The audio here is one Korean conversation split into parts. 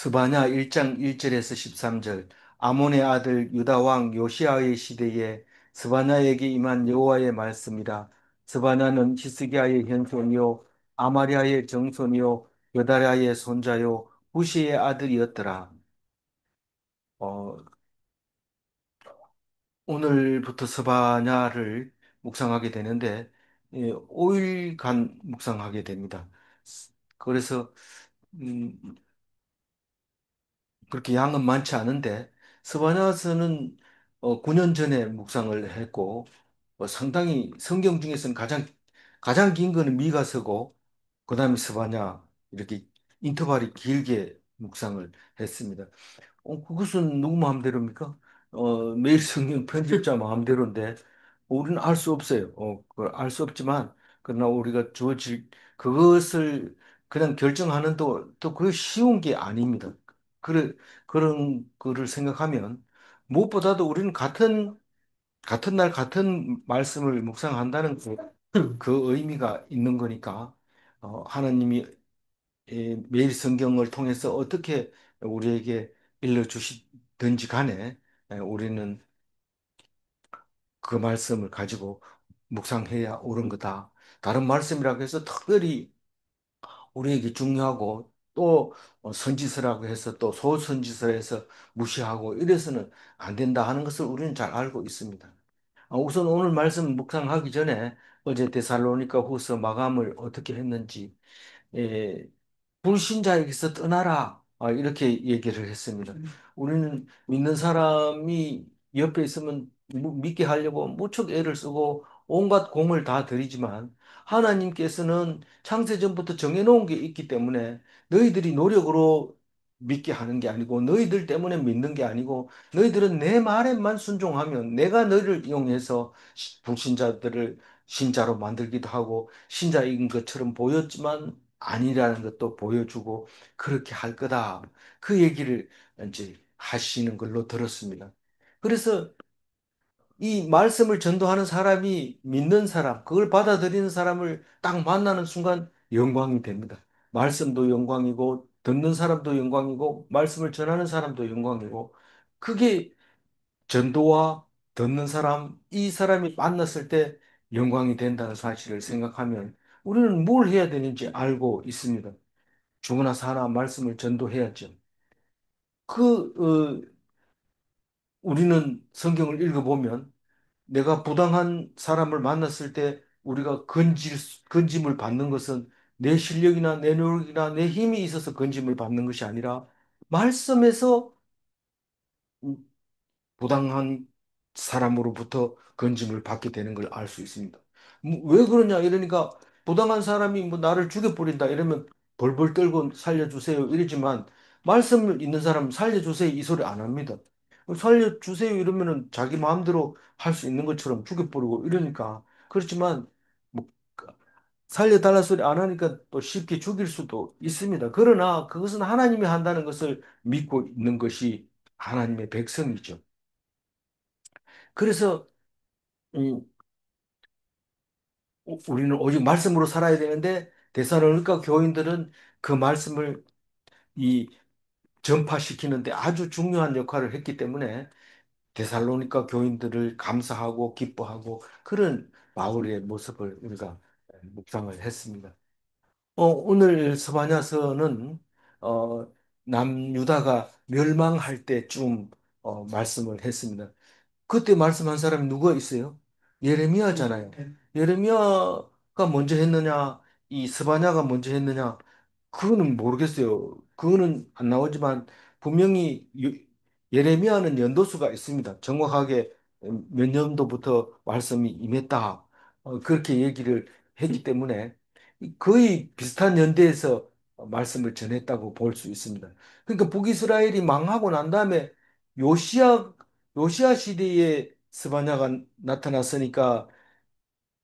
스바냐 1장 1절에서 13절. 아몬의 아들 유다 왕 요시아의 시대에 스바냐에게 임한 여호와의 말씀이라. 스바냐는 히스기야의 현손이요 아마리아의 정손이요 여다랴의 손자요 후시의 아들이었더라. 어, 오늘부터 스바냐를 묵상하게 되는데 5일간 묵상하게 됩니다. 그래서 음, 그렇게 양은 많지 않은데 스바냐서는 9년 전에 묵상을 했고 상당히 성경 중에서는 가장 긴 거는 미가서고 그다음에 스바냐 이렇게 인터벌이 길게 묵상을 했습니다. 그것은 누구 마음대로입니까? 매일 성경 편집자 마음대로인데 우리는 알 수 없어요. 알 수 없지만 그러나 우리가 주어질 그것을 그냥 결정하는 또 그게 쉬운 게 아닙니다. 그래, 그런 거를 생각하면 무엇보다도 우리는 같은 날 같은 말씀을 묵상한다는 그 의미가 있는 거니까 하나님이 매일 성경을 통해서 어떻게 우리에게 일러주시든지 간에 우리는 그 말씀을 가지고 묵상해야 옳은 거다. 다른 말씀이라고 해서 특별히 우리에게 중요하고 또 선지서라고 해서 또 소선지서 해서 무시하고 이래서는 안 된다 하는 것을 우리는 잘 알고 있습니다. 우선 오늘 말씀 묵상하기 전에 어제 데살로니가 후서 마감을 어떻게 했는지 예, 불신자에게서 떠나라. 이렇게 얘기를 했습니다. 우리는 믿는 사람이 옆에 있으면 믿게 하려고 무척 애를 쓰고 온갖 공을 다 들이지만 하나님께서는 창세전부터 정해놓은 게 있기 때문에 너희들이 노력으로 믿게 하는 게 아니고 너희들 때문에 믿는 게 아니고 너희들은 내 말에만 순종하면 내가 너희를 이용해서 불신자들을 신자로 만들기도 하고 신자인 것처럼 보였지만 아니라는 것도 보여주고 그렇게 할 거다. 그 얘기를 이제 하시는 걸로 들었습니다. 그래서 이 말씀을 전도하는 사람이 믿는 사람, 그걸 받아들이는 사람을 딱 만나는 순간 영광이 됩니다. 말씀도 영광이고, 듣는 사람도 영광이고, 말씀을 전하는 사람도 영광이고, 그게 전도와 듣는 사람, 이 사람이 만났을 때 영광이 된다는 사실을 생각하면 우리는 뭘 해야 되는지 알고 있습니다. 죽으나 사나 말씀을 전도해야죠. 그, 우리는 성경을 읽어보면 내가 부당한 사람을 만났을 때 우리가 건짐을 받는 것은 내 실력이나 내 노력이나 내 힘이 있어서 건짐을 받는 것이 아니라 말씀에서 부당한 사람으로부터 건짐을 받게 되는 걸 알 수 있습니다. 왜 그러냐 이러니까 부당한 사람이 뭐 나를 죽여버린다 이러면 벌벌 떨고 살려주세요 이러지만 말씀을 있는 사람은 살려주세요 이 소리 안 합니다. 살려주세요 이러면은 자기 마음대로 할 수 있는 것처럼 죽여버리고 이러니까 그렇지만 뭐 살려달라 소리 안 하니까 또 쉽게 죽일 수도 있습니다. 그러나 그것은 하나님이 한다는 것을 믿고 있는 것이 하나님의 백성이죠. 그래서 음, 우리는 오직 말씀으로 살아야 되는데 데살로니가 교인들은 그 말씀을 이 전파시키는데 아주 중요한 역할을 했기 때문에 데살로니가 교인들을 감사하고 기뻐하고 그런 바울의 모습을 우리가 묵상을 했습니다. 오늘 스바냐서는 어, 남유다가 멸망할 때쯤 말씀을 했습니다. 그때 말씀한 사람이 누가 있어요? 예레미야잖아요. 예레미야가 먼저 했느냐, 이 스바냐가 먼저 했느냐, 그거는 모르겠어요. 그거는 안 나오지만 분명히 예레미야는 연도수가 있습니다. 정확하게 몇 년도부터 말씀이 임했다. 그렇게 얘기를 했기 때문에 거의 비슷한 연대에서 말씀을 전했다고 볼 수 있습니다. 그러니까 북이스라엘이 망하고 난 다음에 요시야 요시야 시대에 스바냐가 나타났으니까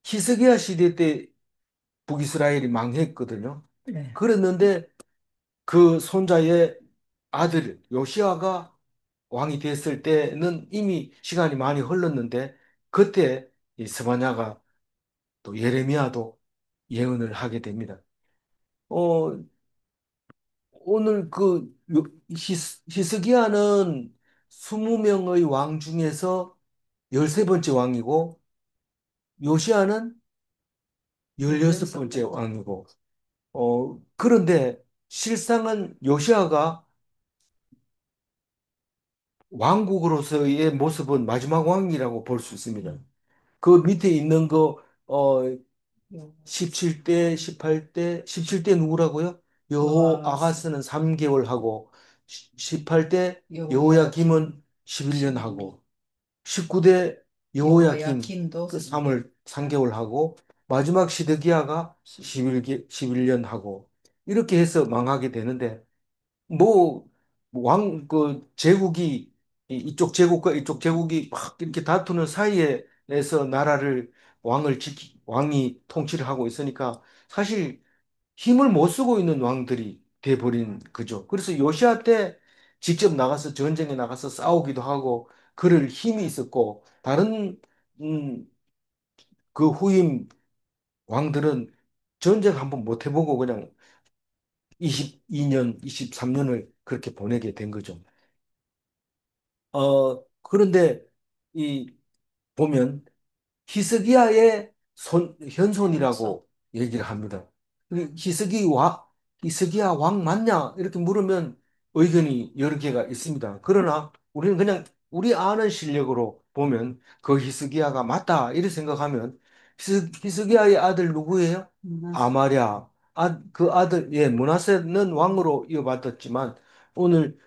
히스기야 시대 때 북이스라엘이 망했거든요. 네. 그랬는데 그 손자의 아들 요시야가 왕이 됐을 때는 이미 시간이 많이 흘렀는데 그때 이 스바냐가 또 예레미야도 예언을 하게 됩니다. 어, 오늘 히스기야는 20명의 왕 중에서 13번째 왕이고 요시야는 16번째 왕이고 그런데 실상은 요시야가 왕국으로서의 모습은 마지막 왕이라고 볼 수 있습니다. 그 밑에 있는 17대, 18대, 17대 누구라고요? 여호아하스는 3개월 하고 18대 여호야김은 11년 하고 19대 여호야김 그 3개월 하고 마지막 시드기야가 11년 하고 이렇게 해서 망하게 되는데 뭐 제국이 이쪽 제국과 이쪽 제국이 막 이렇게 다투는 사이에서 나라를 왕이 통치를 하고 있으니까 사실 힘을 못 쓰고 있는 왕들이 돼버린 거죠. 그래서 요시아 때 직접 나가서 전쟁에 나가서 싸우기도 하고 그럴 힘이 있었고 다른 음, 그 후임 왕들은 전쟁 한번 못 해보고 그냥 22년, 23년을 그렇게 보내게 된 거죠. 그런데 이 보면 히스기야의 현손이라고 얘기를 합니다. 히스기야 왕 맞냐? 이렇게 물으면 의견이 여러 개가 있습니다. 그러나 우리는 그냥 우리 아는 실력으로 보면 그 히스기야가 맞다. 이렇게 생각하면 히스기야의 아들 누구예요? 아마랴. 그 아들, 예, 므낫세는 왕으로 이어받았지만 오늘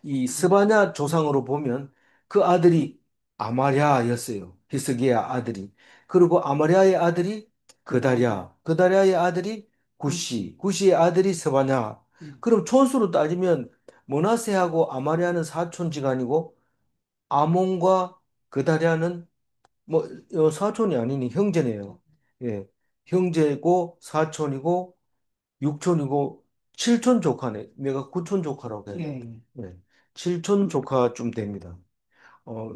이 스바냐 조상으로 보면 그 아들이 아마랴였어요. 히스기야 아들이. 그리고 아마랴의 아들이 그다랴. 그다랴의 아들이 구시. 구시의 아들이 스바냐. 그럼 촌수로 따지면 므낫세하고 아마랴는 사촌지간이고 아몬과 그다랴는 뭐 사촌이 아니니 형제네요. 예. 형제고 사촌이고 육촌이고 칠촌 조카네. 내가 구촌 조카라고 해. 네. 칠촌 조카쯤 됩니다. 어,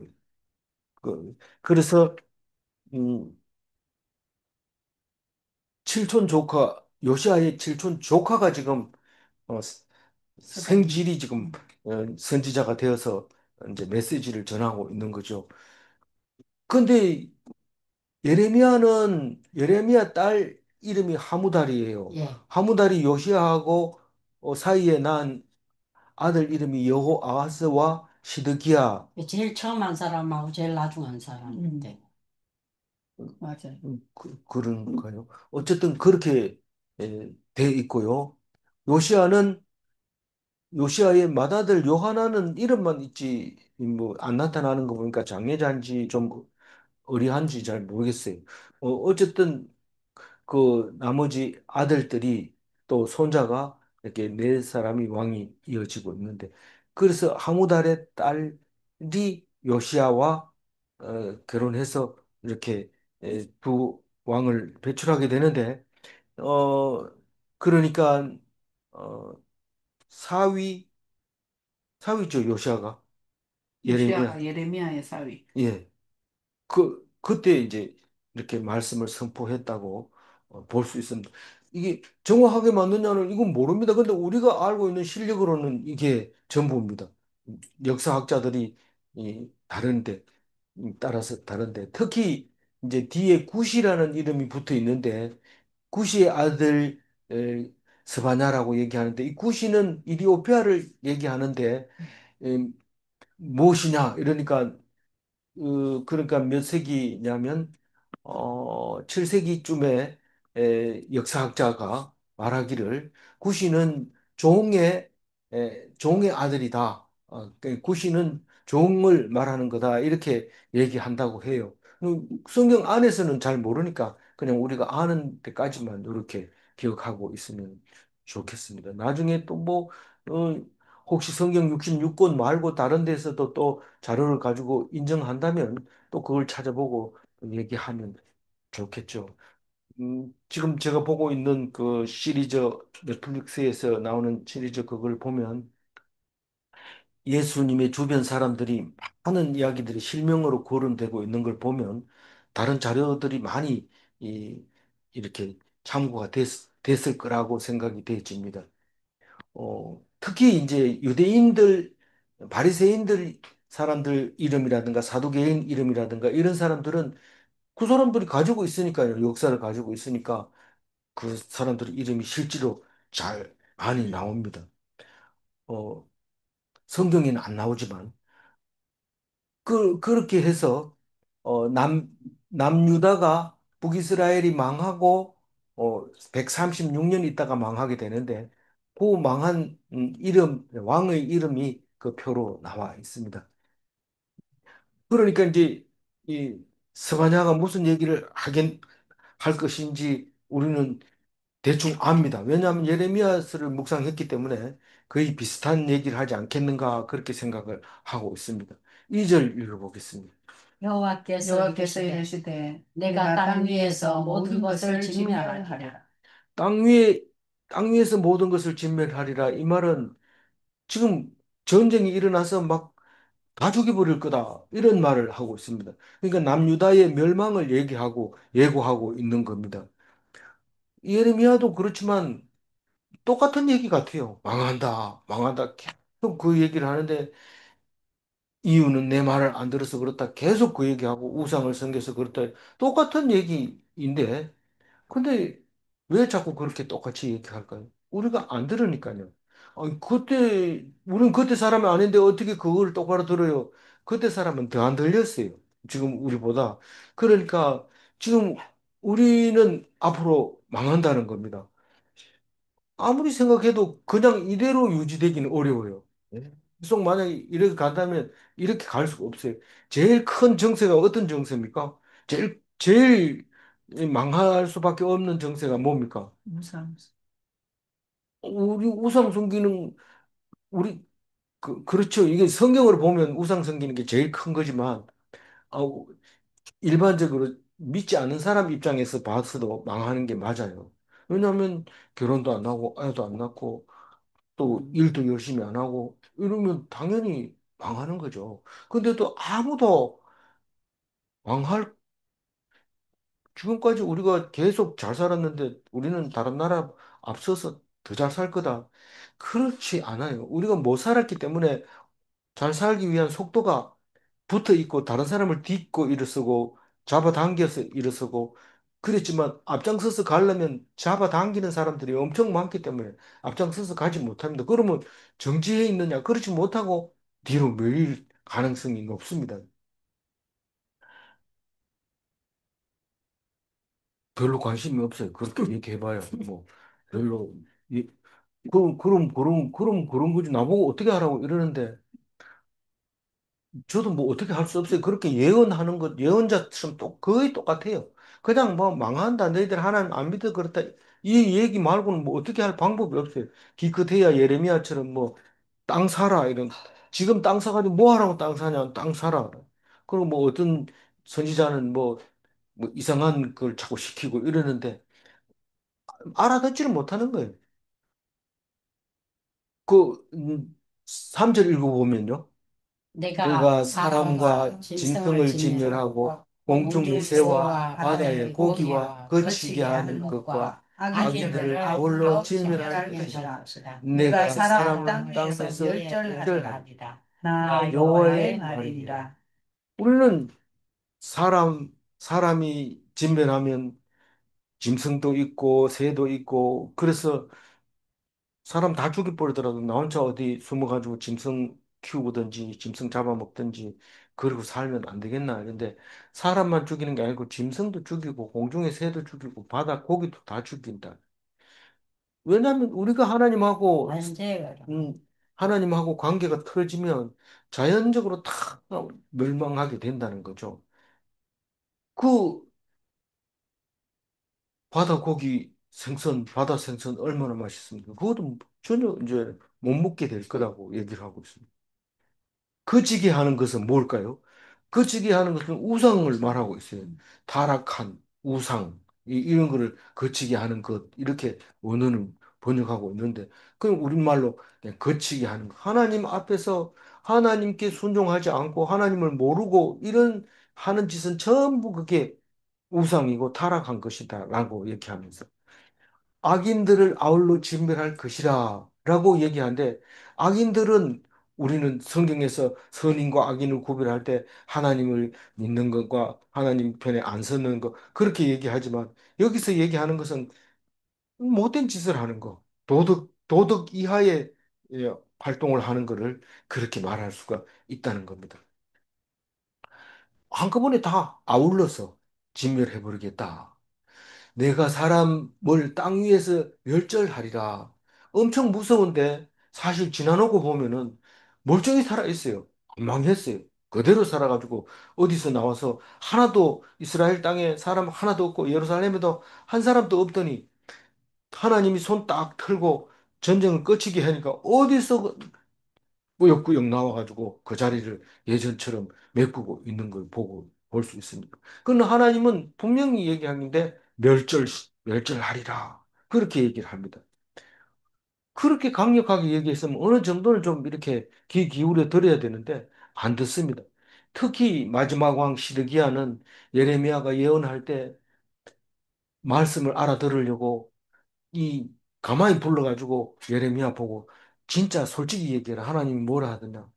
그래서 음, 칠촌 조카 요시아의 칠촌 조카가 지금 어, 생질이 지금 선지자가 되어서 이제 메시지를 전하고 있는 거죠. 근데 예레미야 딸 이름이 하무달이에요. 예. 하무달이 요시아하고 사이에 난 아들 이름이 여호아하스와 시드기야. 제일 처음 한 사람하고 제일 나중 한 사람인데. 맞아요. 그런가요? 어쨌든 그렇게 돼 있고요. 요시아는 요시아의 맏아들 요하나는 이름만 있지 뭐 안 나타나는 거 보니까 장례자인지 좀 의리한지 잘 모르겠어요. 어쨌든 그 나머지 아들들이 또 손자가 이렇게 네 사람이 왕이 이어지고 있는데 그래서 하무달의 딸이 요시아와 결혼해서 이렇게 두 왕을 배출하게 되는데 어 그러니까 어 사위 사위죠 요시아가 예레미야 예레미야의 사위. 예 그때 이제 이렇게 말씀을 선포했다고 볼 수 있습니다. 이게 정확하게 맞느냐는 이건 모릅니다. 근데 우리가 알고 있는 실력으로는 이게 전부입니다. 역사학자들이 다른데, 따라서 다른데, 특히 이제 뒤에 굿이라는 이름이 붙어 있는데, 굿의 아들 스바냐라고 얘기하는데, 이 굿이는 이디오피아를 얘기하는데, 음, 무엇이냐? 이러니까 그러니까 몇 세기냐면 7세기쯤에 역사학자가 말하기를 구시는 종의 아들이다. 그 구시는 종을 말하는 거다. 이렇게 얘기한다고 해요. 성경 안에서는 잘 모르니까 그냥 우리가 아는 데까지만 이렇게 기억하고 있으면 좋겠습니다. 나중에 또 뭐, 혹시 성경 66권 말고 다른 데서도 또 자료를 가지고 인정한다면 또 그걸 찾아보고 얘기하면 좋겠죠. 지금 제가 보고 있는 그 시리즈, 넷플릭스에서 나오는 시리즈 그걸 보면 예수님의 주변 사람들이 많은 이야기들이 실명으로 거론되고 있는 걸 보면 다른 자료들이 많이 이, 이렇게 참고가 됐을 거라고 생각이 되어집니다. 특히 이제 유대인들, 바리새인들 사람들 이름이라든가 사두개인 이름이라든가 이런 사람들은 그 사람들이 가지고 있으니까요. 역사를 가지고 있으니까 그 사람들 이름이 실제로 잘 많이 나옵니다. 어, 성경에는 안 나오지만 그렇게 해서 남유다가 북이스라엘이 망하고 136년 있다가 망하게 되는데 그 망한 왕의 이름이 그 표로 나와 있습니다. 그러니까 이제 이 스바냐가 무슨 얘기를 하긴 할 것인지 우리는 대충 압니다. 왜냐하면 예레미야서를 묵상했기 때문에 거의 비슷한 얘기를 하지 않겠는가 그렇게 생각을 하고 있습니다. 2절 읽어보겠습니다. 여호와께서 이르시되 내가 땅 위에서 모든 것을 진멸하리라. 땅 위에, 땅 위에서 모든 것을 진멸하리라. 이 말은 지금 전쟁이 일어나서 막 다 죽여버릴 거다. 이런 말을 하고 있습니다. 그러니까 남유다의 멸망을 얘기하고 예고하고 있는 겁니다. 예레미야도 그렇지만 똑같은 얘기 같아요. 망한다, 망한다. 계속 그 얘기를 하는데 이유는 내 말을 안 들어서 그렇다. 계속 그 얘기하고 우상을 섬겨서 그렇다. 똑같은 얘기인데 근데 왜 자꾸 그렇게 똑같이 얘기할까요? 우리가 안 들으니까요. 우린 그때 사람이 아닌데 어떻게 그걸 똑바로 들어요? 그때 사람은 더 안 들렸어요. 지금 우리보다. 그러니까 지금 우리는 앞으로 망한다는 겁니다. 아무리 생각해도 그냥 이대로 유지되기는 어려워요. 예? 계속 만약에 이렇게 간다면 이렇게 갈 수가 없어요. 제일 큰 정세가 어떤 정세입니까? 제일 망할 수밖에 없는 정세가 뭡니까? 무상. 우리 우상 섬기는 우리 그렇죠. 이게 성경으로 보면 우상 섬기는 게 제일 큰 거지만 어, 일반적으로 믿지 않는 사람 입장에서 봐서도 망하는 게 맞아요. 왜냐하면 결혼도 안 하고 아이도 안 낳고 또 일도 열심히 안 하고 이러면 당연히 망하는 거죠. 근데 또 아무도 망할 지금까지 우리가 계속 잘 살았는데 우리는 다른 나라 앞서서 더 잘 살 거다. 그렇지 않아요. 우리가 못 살았기 때문에 잘 살기 위한 속도가 붙어 있고 다른 사람을 딛고 일어서고 잡아당겨서 일어서고 그랬지만 앞장서서 가려면 잡아당기는 사람들이 엄청 많기 때문에 앞장서서 가지 못합니다. 그러면 정지해 있느냐? 그렇지 못하고 뒤로 밀릴 가능성이 높습니다. 별로 관심이 없어요. 그렇게 얘기해봐요. 뭐 별로 이- 그럼 거지 나보고 어떻게 하라고 이러는데 저도 뭐 어떻게 할 수 없어요. 그렇게 예언하는 것, 예언자처럼 또 거의 똑같아요. 그냥 뭐 망한다. 너희들 하나님 안 믿어 그렇다. 이 얘기 말고는 뭐 어떻게 할 방법이 없어요. 기껏해야 예레미야처럼 뭐 땅 사라 이런. 지금 땅 사가지고 뭐 하라고 땅 사냐. 땅 사라. 그리고 뭐 어떤 선지자는 뭐 이상한 걸 자꾸 시키고 이러는데 알아듣지를 못하는 거예요. 그 3절 읽어보면요. 내가 내가 사람과 사람과 짐승을 짐승을 진멸하고 진멸하고 공중의 공중의 새와 새와 바다의 바다의 고기와 고기와 거치게 거치게 하는 하는 것과 것과 악인들을 악인들을 아울러 아울러 진멸할 진멸할 것이라. 것이라. 내가 사람을 사람을 땅에서 땅에서 멸절하리라. 멸절하리라. 나 나 여호와의 여호와의 말이니라. 말이니라. 우리는 사람이 진멸하면 짐승도 있고 새도 있고 그래서 사람 다 죽여버리더라도 나 혼자 어디 숨어가지고 짐승 키우든지 짐승 잡아먹든지 그러고 살면 안 되겠나. 근데 사람만 죽이는 게 아니고 짐승도 죽이고 공중의 새도 죽이고 바다 고기도 다 죽인다. 왜냐하면 우리가 완전히 하나님하고 관계가 틀어지면 자연적으로 다 멸망하게 된다는 거죠. 그 바다 생선 얼마나 맛있습니까? 그것도 전혀 이제 못 먹게 될 거라고 얘기를 하고 있습니다. 거지게 하는 것은 뭘까요? 거지게 하는 것은 우상을 말하고 있어요. 타락한 우상, 이런 거를 거치게 하는 것, 이렇게 원어는 번역하고 있는데, 그럼 우리말로 그냥 거치게 하는 것. 하나님 앞에서 하나님께 순종하지 않고 하나님을 모르고 이런 하는 짓은 전부 그게 우상이고 타락한 것이다. 라고 이렇게 하면서. 악인들을 아울러 진멸할 것이라. 라고 얘기하는데 악인들은 우리는 성경에서 선인과 악인을 구별할 때 하나님을 믿는 것과 하나님 편에 안 서는 것 그렇게 얘기하지만 여기서 얘기하는 것은 못된 짓을 하는 거, 도덕 이하의 활동을 하는 것을 그렇게 말할 수가 있다는 겁니다. 한꺼번에 다 아울러서 진멸해버리겠다. 내가 사람을 땅 위에서 멸절하리라. 엄청 무서운데 사실 지나놓고 보면은 멀쩡히 살아 있어요. 안 망했어요. 그대로 살아가지고 어디서 나와서 하나도 이스라엘 땅에 사람 하나도 없고 예루살렘에도 한 사람도 없더니 하나님이 손 딱 틀고 전쟁을 끝이게 하니까 어디서 꾸역꾸역 나와가지고 그 자리를 예전처럼 메꾸고 있는 걸 보고 볼 수 있습니다. 그러나 하나님은 분명히 얘기하는데 멸절하리라. 그렇게 얘기를 합니다. 그렇게 강력하게 얘기했으면 어느 정도는 좀 이렇게 귀 기울여 들어야 되는데 안 듣습니다. 특히 마지막 왕 시드기야는 예레미야가 예언할 때 말씀을 알아들으려고 이 가만히 불러가지고 예레미야 보고 진짜 솔직히 얘기해라. 하나님이 뭐라 하더냐.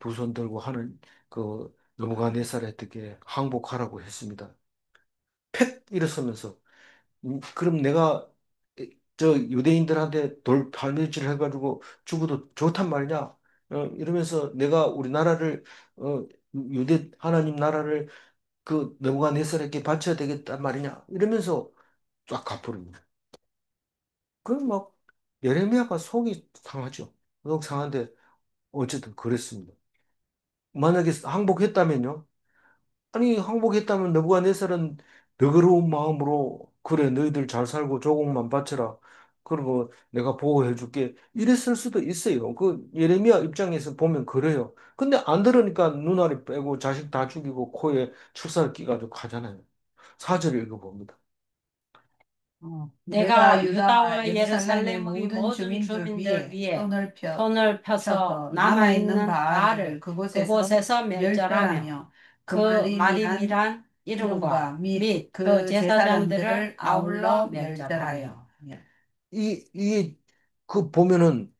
두 손 들고 하는 그 느부갓네살에게 항복하라고 했습니다. 팩 일어서면서 그럼 내가 저 유대인들한테 돌 발뮤치를 해가지고 죽어도 좋단 말이냐? 이러면서 내가 우리나라를 유대 하나님 나라를 그 느부갓네살에게 바쳐야 되겠단 말이냐? 이러면서 쫙 갚으릅니다. 그럼 막 예레미야가 속이 상하죠. 속 상한데 어쨌든 그랬습니다. 만약에 항복했다면요? 아니 항복했다면 느부갓네살은 너그러운 마음으로 그래 너희들 잘 살고 조국만 바쳐라. 그리고 내가 보호해 줄게. 이랬을 수도 있어요. 그 예레미야 입장에서 보면 그래요. 근데 안 들으니까 눈알이 빼고 자식 다 죽이고 코에 출살 끼가지고 가잖아요. 사절 읽어봅니다. 내가 유다와 예루살렘의 모든 주민들 위에 손을 펴서 남아있는 바알을 그곳에서 멸절하며 그 마림이란 이름과 및 그 제사장들을 아울러 멸절하여. 이게 그 보면은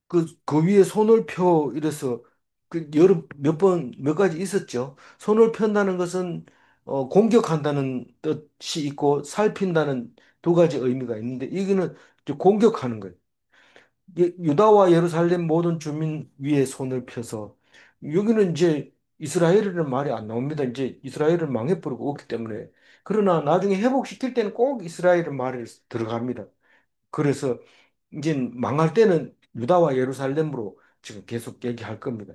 그 위에 손을 펴 이래서 그 여러 몇 가지 있었죠. 손을 편다는 것은 공격한다는 뜻이 있고 살핀다는 두 가지 의미가 있는데 이거는 이제 공격하는 거예요. 유다와 예루살렘 모든 주민 위에 손을 펴서 여기는 이제 이스라엘이라는 말이 안 나옵니다. 이제 이스라엘은 망해버리고 없기 때문에 그러나 나중에 회복시킬 때는 꼭 이스라엘의 말이 들어갑니다. 그래서 이제 망할 때는 유다와 예루살렘으로 지금 계속 얘기할 겁니다.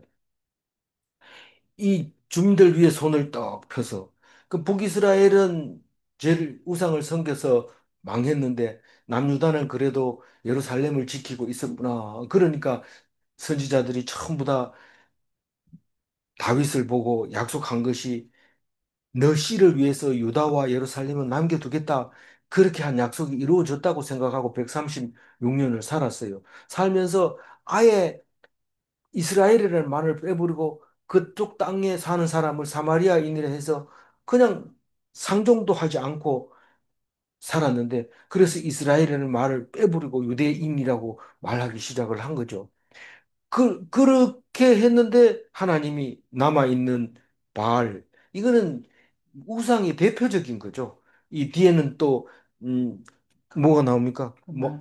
이 주민들 위해 손을 떡 펴서 그 북이스라엘은 죄를 우상을 섬겨서 망했는데 남유다는 그래도 예루살렘을 지키고 있었구나. 그러니까 선지자들이 전부 다 다윗을 보고 약속한 것이 너 씨를 위해서 유다와 예루살렘을 남겨두겠다. 그렇게 한 약속이 이루어졌다고 생각하고 136년을 살았어요. 살면서 아예 이스라엘이라는 말을 빼버리고 그쪽 땅에 사는 사람을 사마리아인이라 해서 그냥 상종도 하지 않고 살았는데 그래서 이스라엘이라는 말을 빼버리고 유대인이라고 말하기 시작을 한 거죠. 그렇게 했는데 하나님이 남아있는 바알, 이거는 우상의 대표적인 거죠. 이 뒤에는 또, 뭐가 나옵니까? 뭐,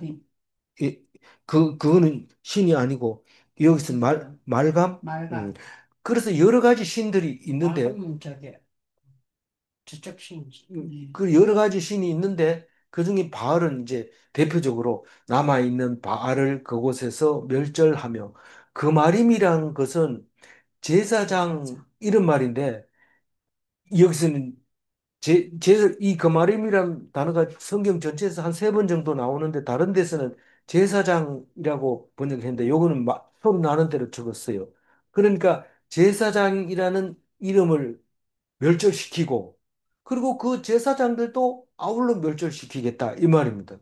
이, 그거는 신이 아니고, 여기서 말감? 그래서 여러 가지 신들이 있는데, 저기 저쪽 신이지. 그 여러 가지 신이 있는데, 그 중에 바알은 이제 대표적으로 남아있는 바알을 그곳에서 멸절하며, 그 말임이란 것은 제사장 이런 말인데, 여기서는 이 거마림이란 단어가 성경 전체에서 한 세 번 정도 나오는데 다른 데서는 제사장이라고 번역했는데 요거는 소리 나는 대로 적었어요. 그러니까 제사장이라는 이름을 멸절시키고 그리고 그 제사장들도 아울러 멸절시키겠다 이 말입니다.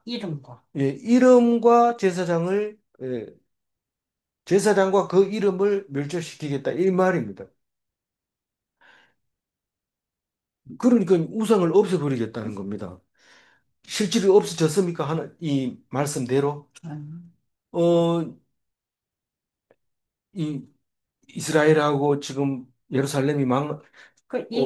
이름과. 예, 이름과 제사장을 제사장과 그 이름을 멸절시키겠다 이 말입니다. 그러니까 우상을 없애버리겠다는 겁니다. 실질이 없어졌습니까? 하는 이 말씀대로. 어, 이 이스라엘하고 지금 예루살렘이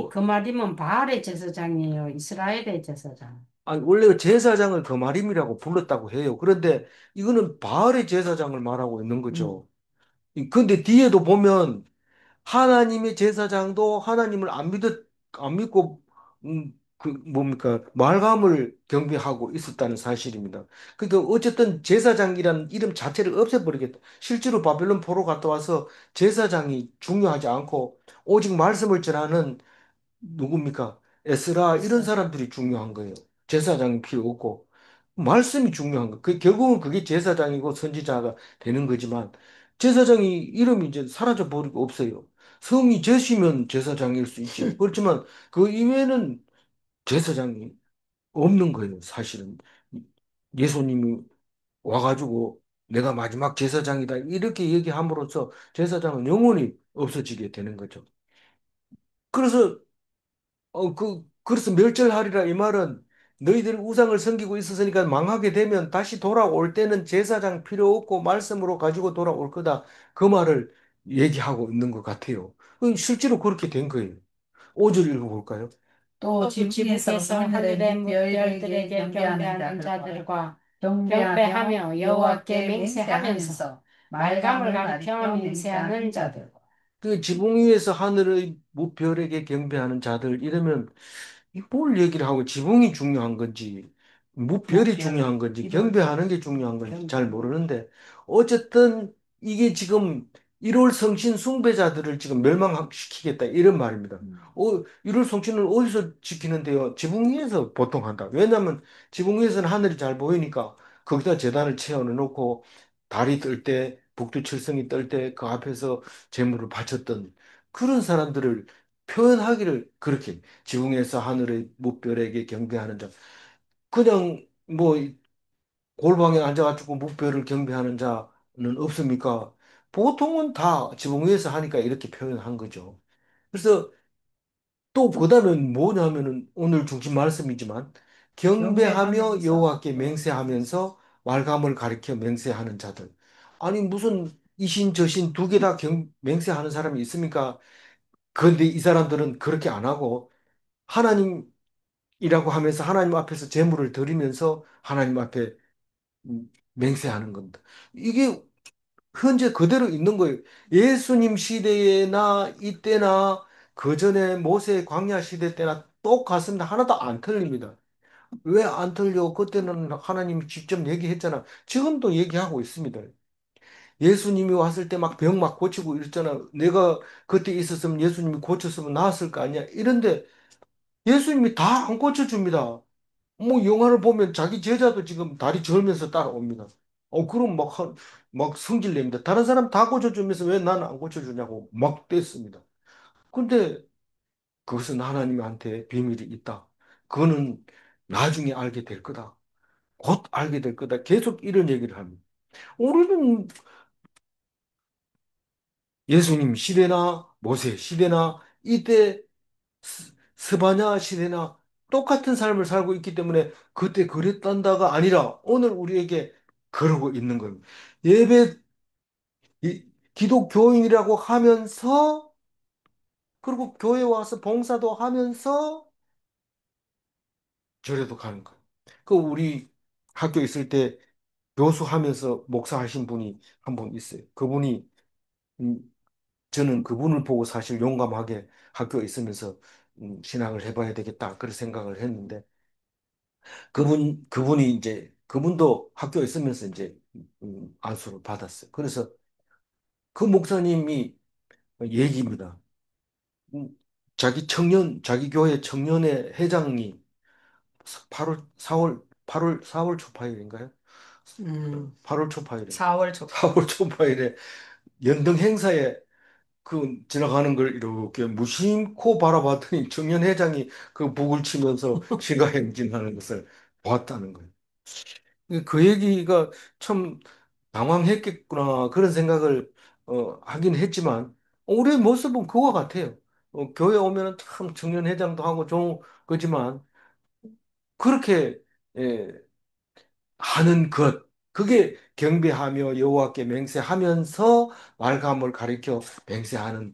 그 말이면 바알의 제사장이에요. 이스라엘의 제사장. 아니, 원래 제사장을 거마림이라고 불렀다고 해요. 그런데 이거는 바알의 제사장을 말하고 있는 음. 거죠. 근데 뒤에도 보면 하나님의 제사장도 하나님을 안 믿고, 뭡니까, 말감을 경배하고 있었다는 사실입니다. 그러니까 어쨌든 제사장이라는 이름 자체를 없애버리겠다. 실제로 바벨론 포로 갔다 와서 제사장이 중요하지 않고 오직 말씀을 전하는 누굽니까? 에스라 이런 됐어. 사람들이 중요한 거예요. 제사장이 필요 없고 말씀이 중요한 거. 결국은 그게 제사장이고 선지자가 되는 거지만 제사장이 이름이 이제 사라져 버리고 없어요. 성이 제시면 제사장일 수 있지. 그렇지만 그 이외에는 제사장이 없는 거예요. 사실은 예수님이 와가지고 내가 마지막 제사장이다 이렇게 얘기함으로써 제사장은 영원히 없어지게 되는 거죠. 그래서 그래서 멸절하리라 이 말은 너희들 우상을 섬기고 있었으니까 망하게 되면 다시 돌아올 때는 제사장 필요 없고 말씀으로 가지고 돌아올 거다. 그 말을 얘기하고 있는 것 같아요. 실제로 그렇게 된 거예요. 5절 읽어볼까요? 또 지붕에서 하늘의 별들에게 경배하는 자들과 경배하며 여호와께 맹세하면서 말감을 가리켜 맹세하는 자들과 그 지붕 위에서 하늘의 무별에게 경배하는 자들 이러면 뭘 얘기를 하고 지붕이 중요한 건지 무별이 중요한 건지 경배하는 게 중요한 건지 잘 모르는데 어쨌든 이게 지금 1월 성신 숭배자들을 지금 멸망시키겠다 이런 말입니다. 1월 성신을 어디서 지키는데요? 지붕 위에서 보통 한다. 왜냐하면 지붕 위에서는 하늘이 잘 보이니까 거기다 제단을 채워놓고 달이 뜰 때 북두칠성이 뜰 때 그 앞에서 제물을 바쳤던 그런 사람들을 표현하기를 그렇게 지붕에서 하늘의 무별에게 경배하는 자. 그냥 뭐 골방에 앉아가지고 무별을 경배하는 자는 없습니까? 보통은 다 지붕 위에서 하니까 이렇게 표현한 거죠. 그래서 또 그다음에 뭐냐면은 오늘 중심 말씀이지만 경배하며 여호와께 맹세하면서 말감을 가리켜 맹세하는 자들. 아니 무슨 이신 저신 두 개 다 맹세하는 사람이 있습니까? 그런데 이 사람들은 그렇게 안 하고 하나님이라고 하면서 하나님 앞에서 제물을 드리면서 하나님 앞에 맹세하는 겁니다. 이게 현재 그대로 있는 거예요. 예수님 시대나 이때나 그 전에 모세 광야 시대 때나 똑같습니다. 하나도 안 틀립니다. 왜 안 틀려? 그때는 하나님이 직접 얘기했잖아. 지금도 얘기하고 있습니다. 예수님이 왔을 때 막 병 막 고치고 이랬잖아. 내가 그때 있었으면 예수님이 고쳤으면 나았을 거 아니야. 이런데 예수님이 다 안 고쳐줍니다. 뭐 영화를 보면 자기 제자도 지금 다리 저으면서 따라옵니다. 그럼 막 성질냅니다. 다른 사람 다 고쳐주면서 왜 나는 안 고쳐주냐고 막 뗐습니다. 근데 그것은 하나님한테 비밀이 있다. 그거는 나중에 알게 될 거다. 곧 알게 될 거다. 계속 이런 얘기를 합니다. 우리는 예수님 시대나 모세 시대나 이때 스바냐 시대나 똑같은 삶을 살고 있기 때문에 그때 그랬단다가 아니라 오늘 우리에게 그러고 있는 겁니다. 예배, 기독교인이라고 하면서 그리고 교회 와서 봉사도 하면서 절에도 가는 거예요. 우리 학교 있을 때 교수하면서 목사하신 분이 한 분 있어요. 그분이 음, 저는 그분을 보고 사실 용감하게 학교에 있으면서 신앙을 해봐야 되겠다 그런 생각을 했는데 그분이 이제 그분도 학교에 있으면서 이제 안수를 받았어요. 그래서 그 목사님이 얘기입니다. 음, 자기 교회 청년회 회장이 8월 4월 4월 초파일인가요? 음, 8월 초파일에 4월 초. 4월 초파일에 연등 행사에 지나가는 걸 이렇게 무심코 바라봤더니 청년회장이 그 북을 치면서 시가행진하는 것을 보았다는 거예요. 그 얘기가 참 당황했겠구나 그런 생각을 하긴 했지만 우리의 모습은 그와 같아요. 교회 오면은 참 청년회장도 하고 좋은 거지만 그렇게 예, 하는 것. 그게 경배하며 여호와께 맹세하면서 말감을 가리켜 맹세하는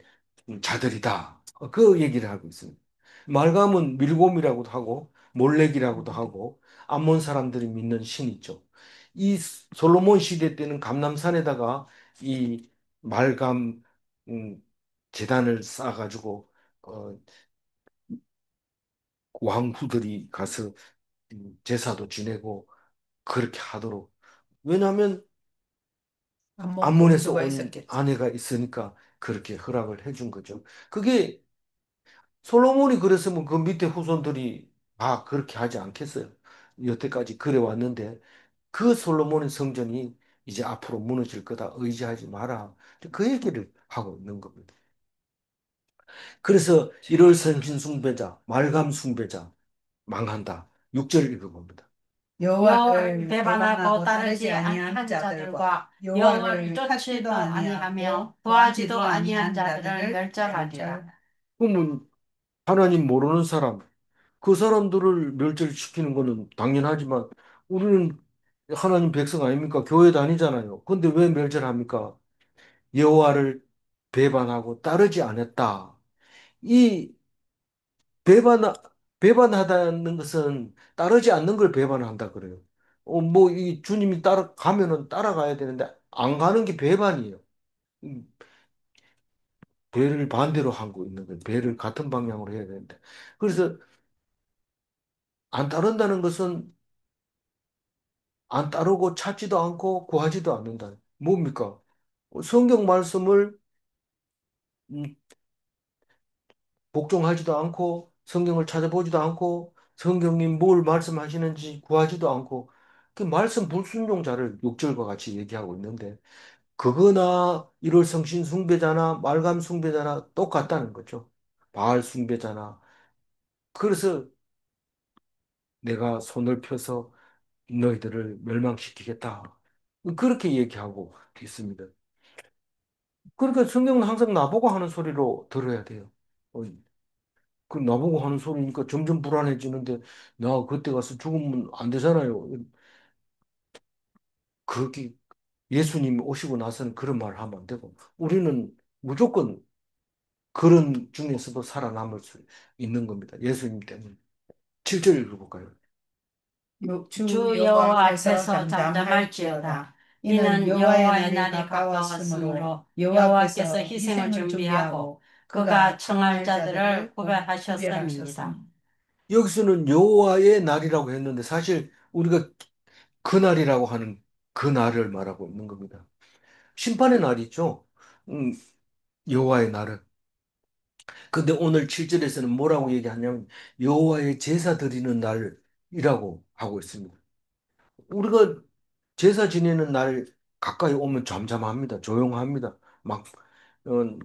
자들이다. 그 얘기를 하고 있습니다. 말감은 밀곰이라고도 하고 몰렉이라고도 하고 암몬 사람들이 믿는 신이죠. 이 솔로몬 시대 때는 감람산에다가 이 말감 음, 제단을 쌓아가지고 어, 왕후들이 가서 제사도 지내고 그렇게 하도록. 왜냐하면 암몬 암몬에서 공주가 온 있었겠죠. 아내가 있으니까 그렇게 허락을 해준 거죠. 그게 솔로몬이 그랬으면 그 밑에 후손들이 다 그렇게 하지 않겠어요. 여태까지 그래 왔는데 그 솔로몬의 성전이 이제 앞으로 무너질 거다. 의지하지 마라. 그 얘기를 하고 있는 겁니다. 그래서 일월 선진 숭배자, 말감 숭배자 망한다. 6절 읽어봅니다. 여호와를 배반하고 따르지 아니한 자들과 여호와를 쫓지도 아니하며 구하지도 아니한 자들을 멸절하리라. 그러면 하나님 모르는 사람, 그 사람들을 멸절시키는 거는 당연하지만 우리는 하나님 백성 아닙니까? 교회 다니잖아요. 근데 왜 멸절합니까? 여호와를 배반하고 따르지 않았다. 이 배반 배반하다는 것은 따르지 않는 걸 배반한다 그래요. 뭐 이 주님이 따라가면은 따라가야 되는데 안 가는 게 배반이에요. 음, 배를 반대로 하고 있는 거예요. 배를 같은 방향으로 해야 되는데. 그래서 안 따른다는 것은 안 따르고 찾지도 않고 구하지도 않는다. 뭡니까? 성경 말씀을 음, 복종하지도 않고 성경을 찾아보지도 않고 성경이 뭘 말씀하시는지 구하지도 않고 그 말씀 불순종자를 6절과 같이 얘기하고 있는데 그거나 일월 성신 숭배자나 말감 숭배자나 똑같다는 거죠. 바알 숭배자나 그래서 내가 손을 펴서 너희들을 멸망시키겠다. 그렇게 얘기하고 있습니다. 그러니까 성경은 항상 나보고 하는 소리로 들어야 돼요. 어, 그 나보고 하는 소리니까 점점 불안해지는데 나 그때 가서 죽으면 안 되잖아요. 그렇게 예수님이 오시고 나서는 그런 말을 하면 안 되고 우리는 무조건 그런 중에서도 살아남을 수 있는 겁니다. 예수님 때문에. 7절 읽어볼까요? 주 여호와 앞에서 잠잠할지어다. 이는 여호와의 날이 가까웠으므로 여호와께서 희생을 준비하고 그가 청할 자들을 구별하셨습니다. 여기서는 여호와의 날이라고 했는데 사실 우리가 그날이라고 하는 그 날을 말하고 있는 겁니다. 심판의 날이죠. 음, 여호와의 날은. 근데 오늘 7절에서는 뭐라고 얘기하냐면 여호와의 제사 드리는 날이라고 하고 있습니다. 우리가 제사 지내는 날 가까이 오면 잠잠합니다. 조용합니다. 막 어,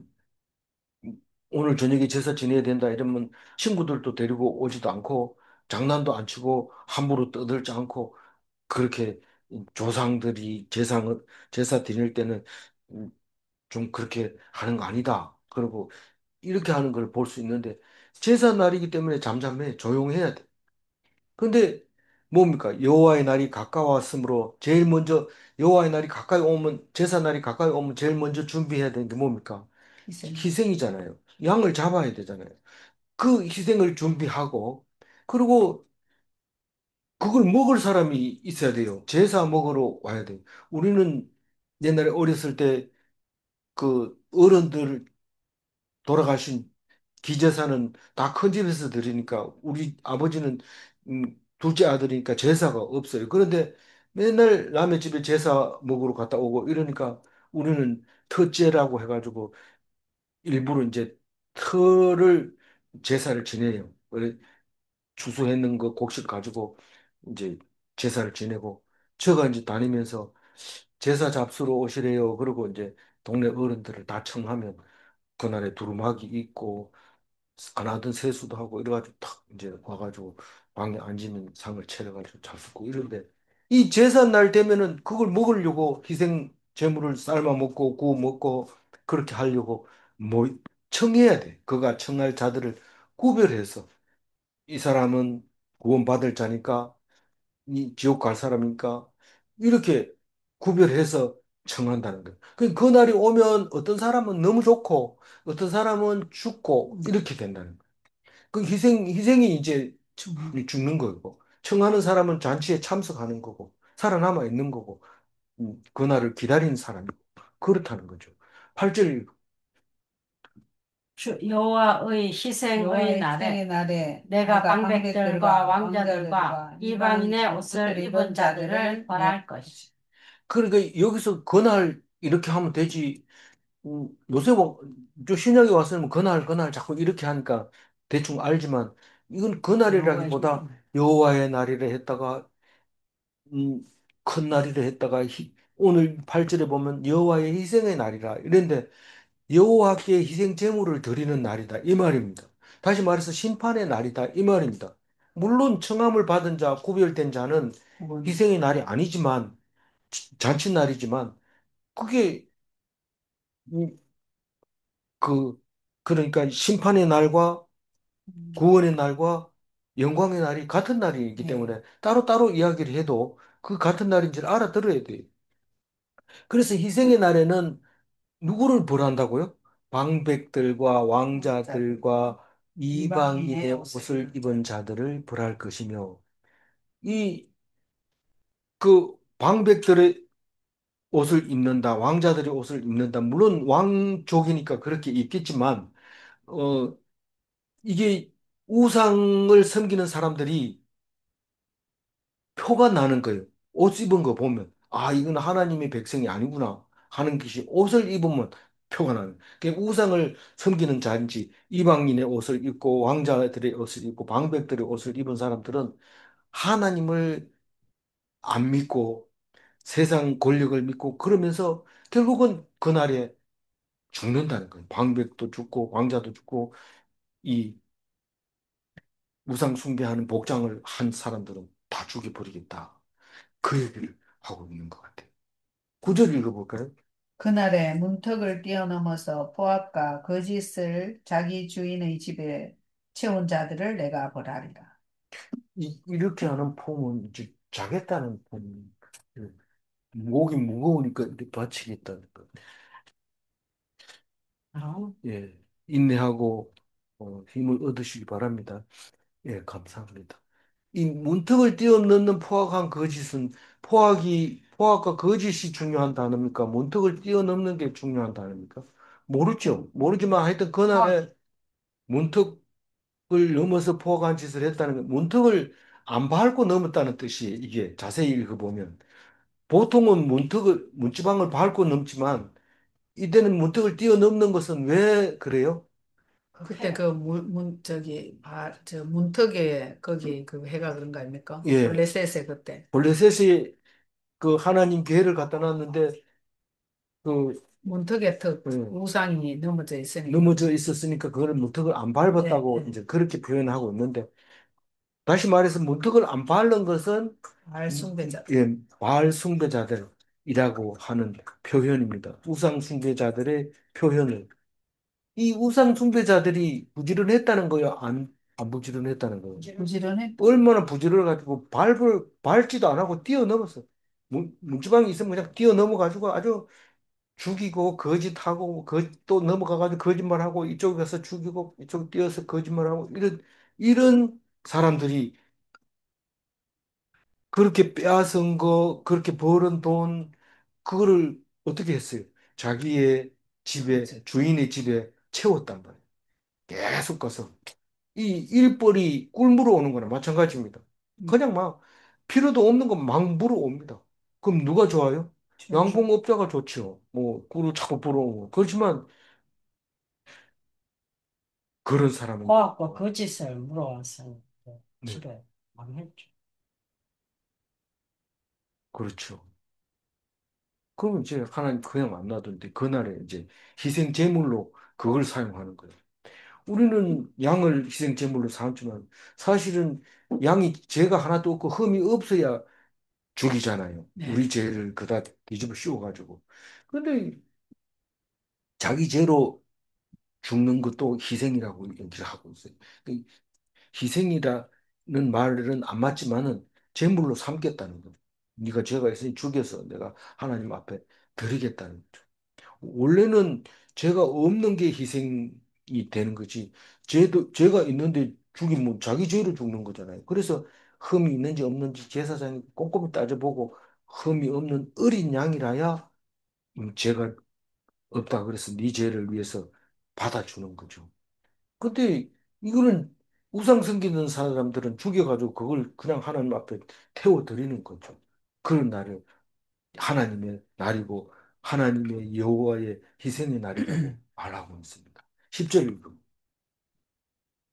오늘 저녁에 제사 지내야 된다 이러면 친구들도 데리고 오지도 않고 장난도 안 치고 함부로 떠들지 않고 그렇게 조상들이 제사 드릴 때는 음, 좀 그렇게 하는 거 아니다. 그리고 이렇게 하는 걸 볼 수 있는데 제사 날이기 때문에 잠잠해 조용해야 돼. 근데 뭡니까? 여호와의 날이 가까웠으므로 제일 먼저 여호와의 날이 가까이 오면 제사 날이 가까이 오면 제일 먼저 준비해야 되는 게 뭡니까? 희생. 희생이잖아요. 양을 잡아야 되잖아요. 그 희생을 준비하고 그리고 그걸 먹을 사람이 있어야 돼요. 제사 먹으러 와야 돼요. 우리는 옛날에 어렸을 때 그 어른들 돌아가신 기제사는 다 큰 집에서 드리니까 우리 아버지는 둘째 아들이니까 제사가 없어요. 그런데 맨날 남의 집에 제사 먹으러 갔다 오고 이러니까 우리는 터제라고 해가지고 일부러 이제 터를 제사를 지내요. 그래 추수했는 거 곡식 가지고 이제 제사를 지내고 제가 이제 다니면서 제사 잡수러 오시래요. 그러고 이제 동네 어른들을 다 청하면 그날에 두루마기 있고 가나든 세수도 하고 이래가지고 탁 이제 와가지고 방에 앉으면 상을 차려가지고 잡수고 이런데 이 제사 날 되면은 그걸 먹으려고 희생 제물을 삶아 먹고 구워 먹고 그렇게 하려고 뭐 청해야 돼. 그가 청할 자들을 구별해서 이 사람은 구원받을 자니까 이 지옥 갈 사람이니까 이렇게 구별해서 청한다는 거예요. 그 날이 오면 어떤 사람은 너무 좋고 어떤 사람은 죽고 이렇게 된다는 거예요. 그 희생이 이제 죽는 거고 청하는 사람은 잔치에 참석하는 거고 살아남아 있는 거고 그날을 기다리는 사람이고 그렇다는 거죠. 8절 여호와의 희생의 여호와의 날에 희생의 날에 내가 내가 방백들과 방백들과 왕자들과 왕자들과 이방인의 이방인의 옷을 옷을 입은 입은 자들을 자들을 벌할 것이. 그러니까 여기서 그날 이렇게 하면 되지. 요새 저 신약에 와서는 그날 자꾸 이렇게 하니까 대충 알지만 이건 여호와의 그날이라기보다 여호와의 날이라 했다가 음, 큰 날이라 했다가 오늘 8절에 보면 여호와의 희생의 날이라 이런데 여호와께 희생 제물을 드리는 날이다 이 말입니다. 다시 말해서 심판의 날이다 이 말입니다. 물론 청함을 받은 자 구별된 자는 희생의 날이 아니지만 잔칫날이지만 그게 음, 그 그러니까 심판의 날과 구원의 날과 영광의 날이 같은 날이기 때문에 따로따로 이야기를 해도 그 같은 날인지를 알아들어야 돼요. 그래서 희생의 날에는 누구를 벌한다고요? 방백들과 왕자들과 이방인의 옷을 입은 자들을 벌할 것이며 이 그 방백들의 옷을 입는다, 왕자들의 옷을 입는다. 물론 왕족이니까 그렇게 입겠지만 어 이게 우상을 섬기는 사람들이 표가 나는 거예요. 옷 입은 거 보면 아 이건 하나님의 백성이 아니구나 하는 것이 옷을 입으면 표가 나는. 그 우상을 섬기는 자인지 이방인의 옷을 입고 왕자들의 옷을 입고 방백들의 옷을 입은 사람들은 하나님을 안 믿고 세상 권력을 믿고 그러면서 결국은 그날에 죽는다는 거예요. 방백도 죽고 왕자도 죽고 이 우상 숭배하는 복장을 한 사람들은 다 죽여버리겠다. 그 얘기를 하고 있는 것 같아요. 구절 읽어볼까요? 그날에 문턱을 뛰어넘어서 포악과 거짓을 자기 주인의 집에 채운 자들을 내가 벌하리라. 이렇게 하는 폼은 이제 자겠다는 폼. 목이 무거우니까 이렇게 바치겠다는 거. 어? 예, 인내하고 힘을 얻으시기 바랍니다. 예, 감사합니다. 이 문턱을 뛰어넘는 포악한 거짓은 포악과 거짓이 중요한 단어입니까? 문턱을 뛰어넘는 게 중요한 단어입니까? 모르죠. 모르지만 하여튼 그날에 문턱을 넘어서 포악한 짓을 했다는 건 문턱을 안 밟고 넘었다는 뜻이 이게 자세히 읽어보면 보통은 문지방을 밟고 넘지만 이때는 문턱을 뛰어넘는 것은 왜 그래요? 그때 그 저 문턱에 거기 그 해가 그런 거 아닙니까? 예, 블레셋에 그때 블레셋이 그 하나님 계를 갖다 놨는데 그 문턱에 턱 예, 우상이 넘어져 있으니까. 넘어져 있었으니까 그걸 문턱을 안 네, 밟았다고 네. 이제 그렇게 표현하고 있는데 다시 말해서 문턱을 안 밟는 것은 알숭배자. 예, 바알 숭배자들이라고 하는 표현입니다. 우상 숭배자들의 표현을 이 우상 숭배자들이 부지런했다는 거예요? 안 부지런했다는 거예요? 부지런했다. 얼마나 부지런해가지고 밟지도 안 하고 뛰어넘었어. 문지방이 있으면 그냥 뛰어넘어가지고 아주 죽이고 거짓하고 또 넘어가가지고 거짓말하고 이쪽에 가서 죽이고 이쪽 뛰어서 거짓말하고 이런 사람들이 그렇게 빼앗은 거 그렇게 벌은 돈 그거를 어떻게 했어요? 자기의 집에 주인의 집에 채웠단 말이에요. 계속 가서 이 일벌이 꿀물어 오는 거나 마찬가지입니다. 그냥 막 필요도 없는 거 막 물어옵니다. 그럼 누가 좋아요? 양봉업자가 좋죠. 뭐 꿀을 자꾸 불어오고 그렇지만 그런 사람은 포악과 거짓을 물어와서 네, 집에 망했죠. 그렇죠. 그러면 이제 하나님 그냥 안 놔두는데 그날에 이제 희생 제물로 그걸 사용하는 거예요. 우리는 양을 희생 제물로 삼지만 사실은 양이 죄가 하나도 없고 흠이 없어야 죽이잖아요. 네. 우리 죄를 그다 뒤집어 씌워가지고. 그런데 자기 죄로 죽는 것도 희생이라고 얘기를 하고 있어요. 그 희생이라는 말은 안 맞지만은 제물로 삼겠다는 거. 네가 죄가 있으니 죽여서 내가 하나님 앞에 드리겠다는 거죠. 원래는 죄가 없는 게 희생이 되는 거지. 죄가 있는데 죽이면 자기 죄로 죽는 거잖아요. 그래서 흠이 있는지 없는지 제사장이 꼼꼼히 따져보고 흠이 없는 어린 양이라야 죄가 없다. 그래서 네 죄를 위해서 받아주는 거죠. 근데 이거는 우상 섬기는 사람들은 죽여가지고 그걸 그냥 하나님 앞에 태워드리는 거죠. 그런 날을 하나님의 날이고 하나님의 여호와의 희생의 날이라고 말하고 있습니다. 10절 읽음.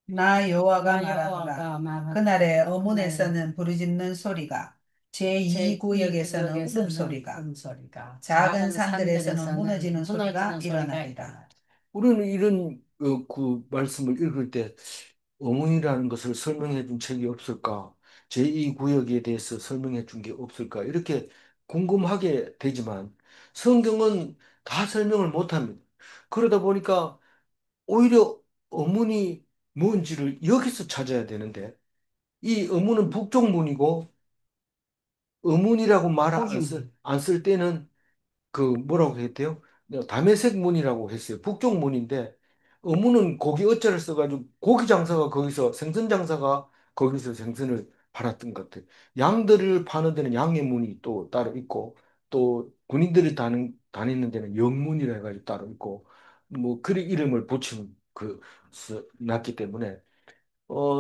나 여호와가 나 말하노라. 여호와가 말하노라. 그날에 그날에 어문에서는 부르짖는 소리가, 제2구역에서는 제2구역에서는 울음소리가, 음소리가, 작은 작은 산들에서는 산들에서는 무너지는 소리가 무너지는 소리가 일어나리라. 있다. 우리는 이런 그 말씀을 읽을 때 어문이라는 것을 설명해 준 책이 없을까? 제2구역에 대해서 설명해 준 게 없을까? 이렇게 궁금하게 되지만 성경은 다 설명을 못 합니다. 그러다 보니까 오히려 어문이 뭔지를 여기서 찾아야 되는데 이 어문은 북쪽문이고 어문이라고 말 안 쓸 때는 그 뭐라고 했대요? 담에색 문이라고 했어요. 북쪽 문인데 어문은 고기 어자를 써가지고 고기 장사가 거기서 생선 장사가 거기서 생선을 팔았던 것 같아요. 양들을 파는 데는 양의 문이 또 따로 있고 또 군인들이 다니는 데는 영문이라 해가지고 따로 있고 뭐 그리 이름을 붙이면 났기 때문에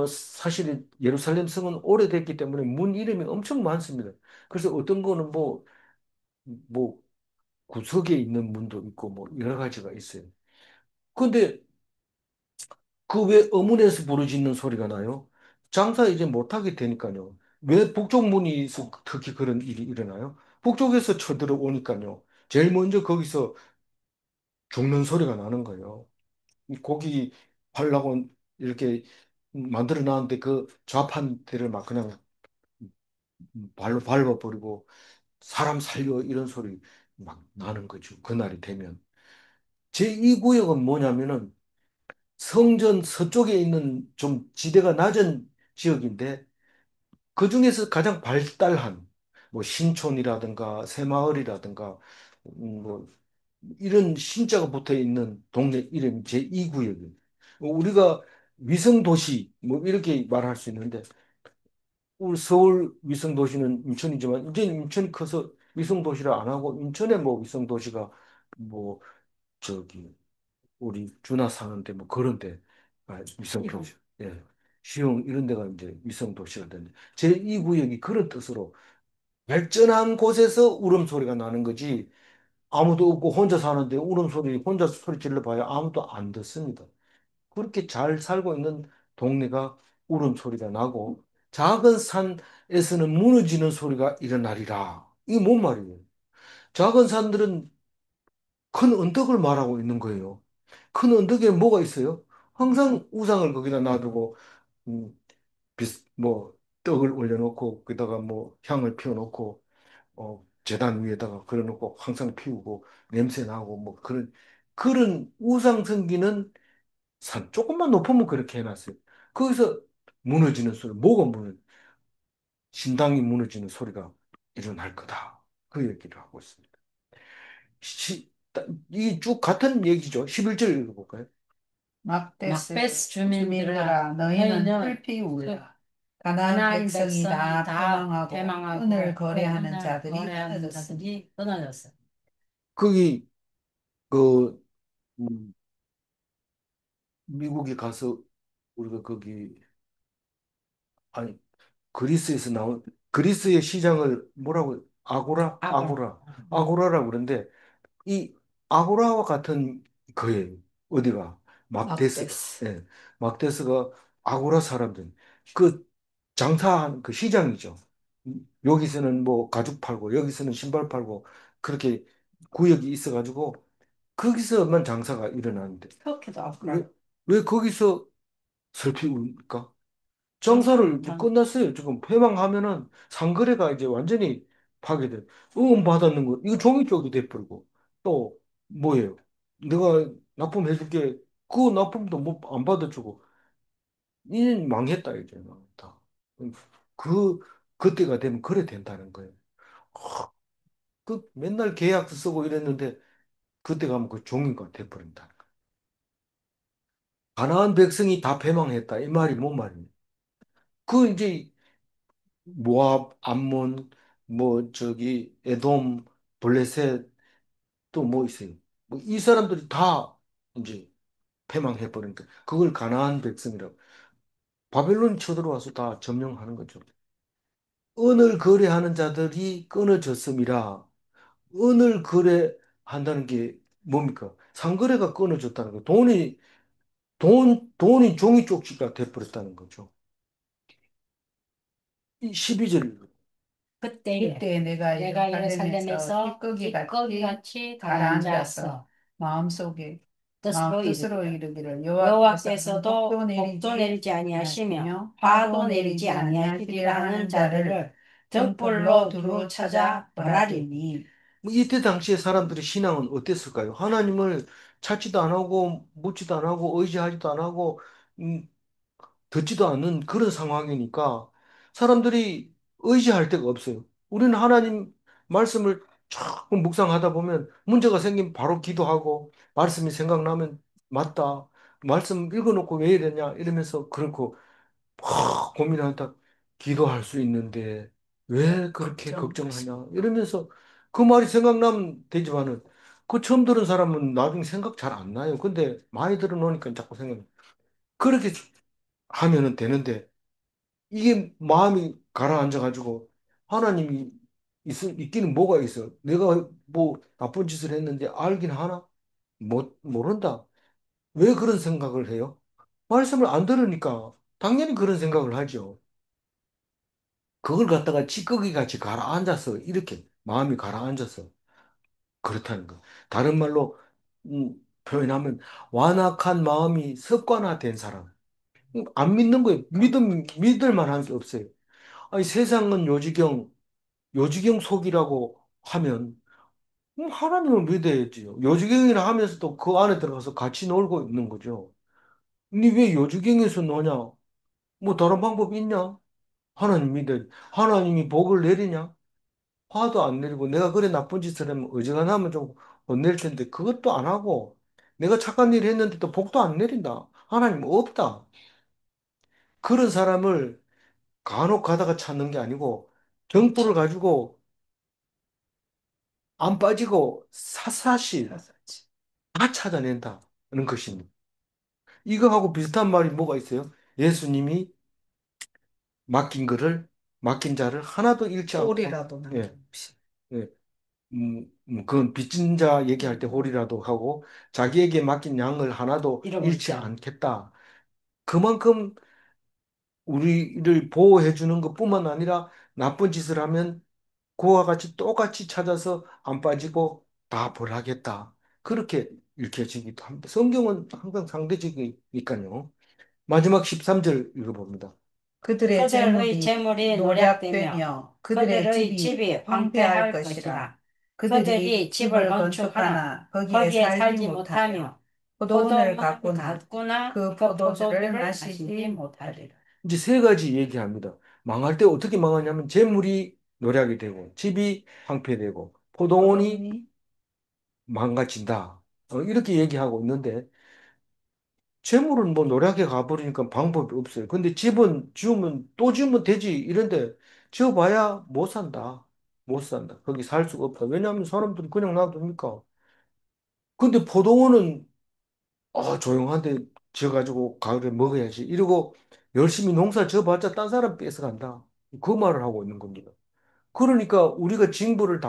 사실 예루살렘 성은 오래됐기 때문에 문 이름이 엄청 많습니다. 그래서 어떤 거는 뭐 구석에 있는 문도 있고 뭐 여러 가지가 있어요. 근데 그 왜 어문에서 부르짖는 소리가 나요? 장사 이제 못하게 되니까요. 왜 북쪽 문에서 특히 그런 일이 일어나요? 북쪽에서 쳐들어오니까요. 제일 먼저 거기서 죽는 소리가 나는 거예요. 이 고기 팔라고 이렇게 만들어 놨는데 그 좌판대를 막 그냥 발로 밟아버리고 사람 살려 이런 소리 막 나는 거죠. 그날이 되면. 제2구역은 뭐냐면은 성전 서쪽에 있는 좀 지대가 낮은 지역인데 그 중에서 가장 발달한 뭐 신촌이라든가 새마을이라든가 뭐 이런 신자가 붙어 있는 동네 이름이 제2구역이에요. 우리가 위성도시 뭐 이렇게 말할 수 있는데 우리 서울 위성도시는 인천이지만 이제 인천이 커서 위성도시를 안 하고 인천에 뭐 위성도시가 뭐 저기 우리 준하 사는데 뭐 그런 데 위성 도시 예 시흥 이런 데가 이제 위성 도시가 되는데 제2구역이 그런 뜻으로 발전한 곳에서 울음소리가 나는 거지 아무도 없고 혼자 사는데 울음소리 혼자 소리 질러 봐야 아무도 안 듣습니다. 그렇게 잘 살고 있는 동네가 울음소리가 나고 작은 산에서는 무너지는 소리가 일어나리라. 이게 뭔 말이에요? 작은 산들은 큰 언덕을 말하고 있는 거예요. 큰 언덕에 뭐가 있어요? 항상 우상을 거기다 놔두고 음, 뭐 떡을 올려놓고 거기다가 뭐 향을 피워놓고 제단 위에다가 그려놓고 항상 피우고 냄새 나고 뭐 그런 우상 섬기는 산 조금만 높으면 그렇게 해놨어요. 거기서 무너지는 소리, 뭐가 신당이 무너지는 소리가 일어날 거다. 그 얘기를 하고 있습니다. 이 쭉 같은 얘기죠. 11절 읽어볼까요? 막데스 막베스 주민들아, 주민들아 너희는 너희는 풀피 그 울라. 가나안 가나안 백성이 백성이 다 다 패망하고 패망하고 은을 그 거래하는 은을 자들이 거래하는 끊어졌으니 자들이 끊어졌어. 거기 그 미국에 가서 우리가 거기 아니 그리스에서 나온 그리스의 시장을 뭐라고 아고라. 아고라라고 그러는데 이 아고라와 같은 거예요. 어디가 막데스. 막데스가 예. 막데스가 아고라 사람들 그 장사한 그 시장이죠. 여기서는 뭐 가죽 팔고 여기서는 신발 팔고 그렇게 구역이 있어가지고 거기서만 장사가 일어나는데 터키도 아쿠라. 왜 거기서 슬피 울까? 장사를 장사를 못한. 끝났어요. 지금 폐망하면은 상거래가 이제 완전히 파괴돼. 응 받았는 거 이거 종이 쪽이 돼버리고 또 뭐예요? 내가 납품해줄게. 그 납품도 뭐 안 받아주고 이는 망했다 이제 다. 그 그때가 되면 그래 된다는 거예요. 그 맨날 계약서 쓰고 이랬는데 그때 가면 그 종이가 돼버린다. 가나안 백성이 다 패망했다. 이 말이 뭔 말입니까? 그 이제 모압, 암몬, 뭐 저기 에돔, 블레셋 또 뭐 있어요. 뭐 이 사람들이 다 이제 패망해 버리니까 그걸 가나안 백성이라고. 바벨론 쳐들어와서 다 점령하는 거죠. 은을 거래하는 자들이 끊어졌음이라. 은을 거래한다는 게 뭡니까? 상거래가 끊어졌다는 거. 돈이 종이 쪽지가 돼버렸다는 거죠. 이 12절. 그때 내가 내가 예루살렘에서 예루살렘에서 찌꺼기 찌꺼기 같이 같이 가라앉았어. 가라앉아서 마음속에 뜻으로 마음뜻으로 이르기를 이르기를 여호와께서는 여호와께서도 복도 내리지 아니하시며 화도 내리지 아니하시리라 하는 자들을 등불로 두루 찾아 벌하리니. 뭐 이때 당시에 사람들의 신앙은 어땠을까요? 하나님을 찾지도 안 하고 묻지도 안 하고 의지하지도 안 하고 음, 듣지도 않는 그런 상황이니까 사람들이 의지할 데가 없어요. 우리는 하나님 말씀을 자꾸 묵상하다 보면 문제가 생기면 바로 기도하고 말씀이 생각나면 맞다. 말씀 읽어놓고 왜 이러냐 이러면서 그렇고 고민하다 기도할 수 있는데 왜 그렇게 걱정하냐 이러면서 그 말이 생각나면 되지만은 그 처음 들은 사람은 나중에 생각 잘 안 나요. 근데 많이 들어놓으니까 자꾸 생각나. 그렇게 하면은 되는데 이게 마음이 가라앉아가지고 하나님이 있기는 뭐가 있어? 내가 뭐 나쁜 짓을 했는데 알긴 하나? 모른다. 왜 그런 생각을 해요? 말씀을 안 들으니까 당연히 그런 생각을 하죠. 그걸 갖다가 찌꺼기 같이 가라앉아서 이렇게 마음이 가라앉아서 그렇다는 거. 다른 말로 표현하면 완악한 마음이 습관화된 사람. 안 믿는 거예요. 믿을 만한 게 없어요. 아니, 세상은 요지경 속이라고 하면 하나님을 믿어야지요. 요지경이라 하면서도 그 안에 들어가서 같이 놀고 있는 거죠. 근데 왜 요지경에서 노냐? 뭐 다른 방법이 있냐? 하나님 믿어. 하나님이 복을 내리냐? 화도 안 내리고 내가 그래 나쁜 짓을 하면 어지간하면 좀 혼낼 텐데 그것도 안 하고 내가 착한 일 했는데도 복도 안 내린다. 하나님 없다. 그런 사람을 간혹 가다가 찾는 게 아니고 정보를 가지고 안 빠지고 사사시 다 찾아낸다는 것입니다. 이거하고 비슷한 말이 뭐가 있어요? 예수님이 맡긴 거를 맡긴 자를 하나도 잃지 않고 꼴이라도 예, 남김없이. 예, 그건 빚진 자 얘기할 때 홀이라도 하고 자기에게 맡긴 양을 하나도 잃지 잃어버리지 않고. 않겠다. 그만큼 우리를 보호해 주는 것뿐만 아니라 나쁜 짓을 하면 그와 같이 똑같이 찾아서 안 빠지고 다 벌하겠다. 그렇게 읽혀지기도 합니다. 성경은 항상 상대적이니까요. 마지막 13절 읽어봅니다. 그들의 그들의 재물이 재물이 노략되며 노략되며 그들의 그들의 집이 집이 황폐할 황폐할 것이라. 것이라. 그들이 그들이 집을 집을 건축하나 건축하나 거기에 거기에 살지 살지 못하며 못하며 포도원을 포도원을 가꾸나 가꾸나 그 그 포도주를 포도주를 마시지 마시지 못하리라. 이제 세 가지 얘기합니다. 망할 때 어떻게 망하냐면 재물이 노략이 되고 집이 황폐되고 포도원이 포도원이 망가진다. 이렇게 얘기하고 있는데 재물은 뭐 노략에 가버리니까 방법이 없어요. 근데 집은 지으면 또 지으면 되지. 이런데 지어봐야 못 산다. 못 산다. 거기 살 수가 없다. 왜냐하면 사람들이 그냥 놔둡니까? 근데 포도원은 조용한데 지어가지고 가을에 먹어야지. 이러고 열심히 농사 지어봤자 딴 사람 뺏어간다. 그 말을 하고 있는 겁니다. 그러니까 우리가 징벌을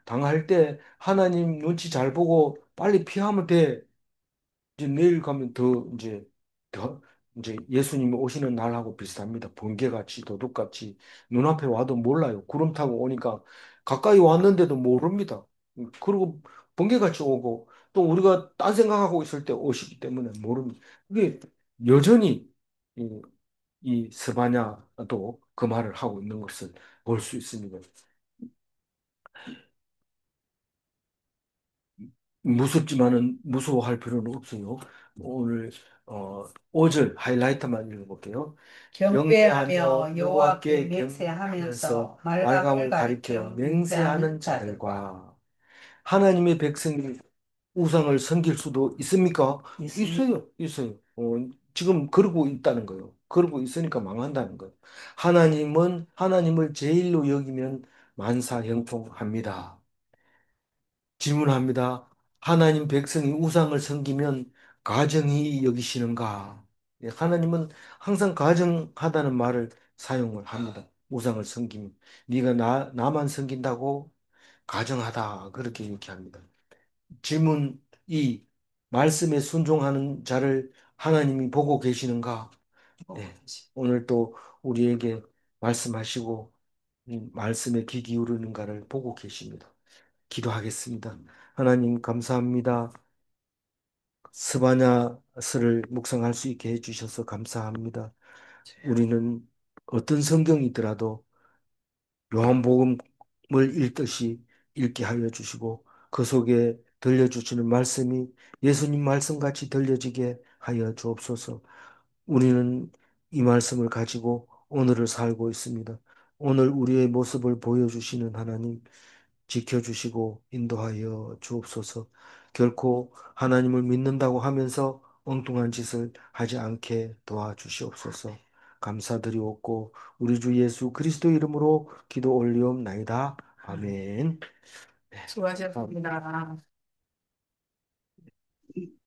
당할 때 하나님 눈치 잘 보고 빨리 피하면 돼. 이제 내일 가면 더 이제 예수님이 오시는 날하고 비슷합니다. 번개같이 도둑같이 눈앞에 와도 몰라요. 구름 타고 오니까 가까이 왔는데도 모릅니다. 그리고 번개같이 오고 또 우리가 딴 생각하고 있을 때 오시기 때문에 모릅니다. 그게 여전히 이, 이 스바냐도 그 말을 하고 있는 것을 볼 수 있습니다. 무섭지만은 무서워할 필요는 없어요. 오늘 5절 하이라이트만 읽어볼게요. 경배하며 경배하며 여호와께 여호와께 맹세하면서 경배하면서 말감을 말감을 가리켜 가리켜 맹세하는 맹세하는 자들과 자들과 하나님의 백성이 우상을 섬길 수도 있습니까? 있습니다. 있어요, 있어요. 지금 그러고 있다는 거예요. 그러고 있으니까 망한다는 거예요. 하나님은 하나님을 제일로 여기면 만사형통합니다. 질문합니다. 하나님 백성이 우상을 섬기면 가정이 여기시는가? 예, 하나님은 항상 가정하다는 말을 사용을 합니다. 우상을 섬기면 네가 나만 섬긴다고 가정하다 그렇게 얘기합니다. 질문 2. 말씀에 순종하는 자를 하나님이 보고 계시는가? 네. 오늘 또 우리에게 말씀하시고 말씀에 귀 기울이는가를 보고 계십니다. 기도하겠습니다. 하나님 감사합니다. 스바냐서를 묵상할 수 있게 해주셔서 감사합니다. 우리는 어떤 성경이더라도 요한복음을 읽듯이 읽게 하여 주시고 그 속에 들려주시는 말씀이 예수님 말씀같이 들려지게 하여 주옵소서. 우리는 이 말씀을 가지고 오늘을 살고 있습니다. 오늘 우리의 모습을 보여주시는 하나님 지켜주시고 인도하여 주옵소서. 결코 하나님을 믿는다고 하면서 엉뚱한 짓을 하지 않게 도와주시옵소서. 감사드리옵고 우리 주 예수 그리스도 이름으로 기도 올리옵나이다. 아멘. 네. 수고하셨습니다.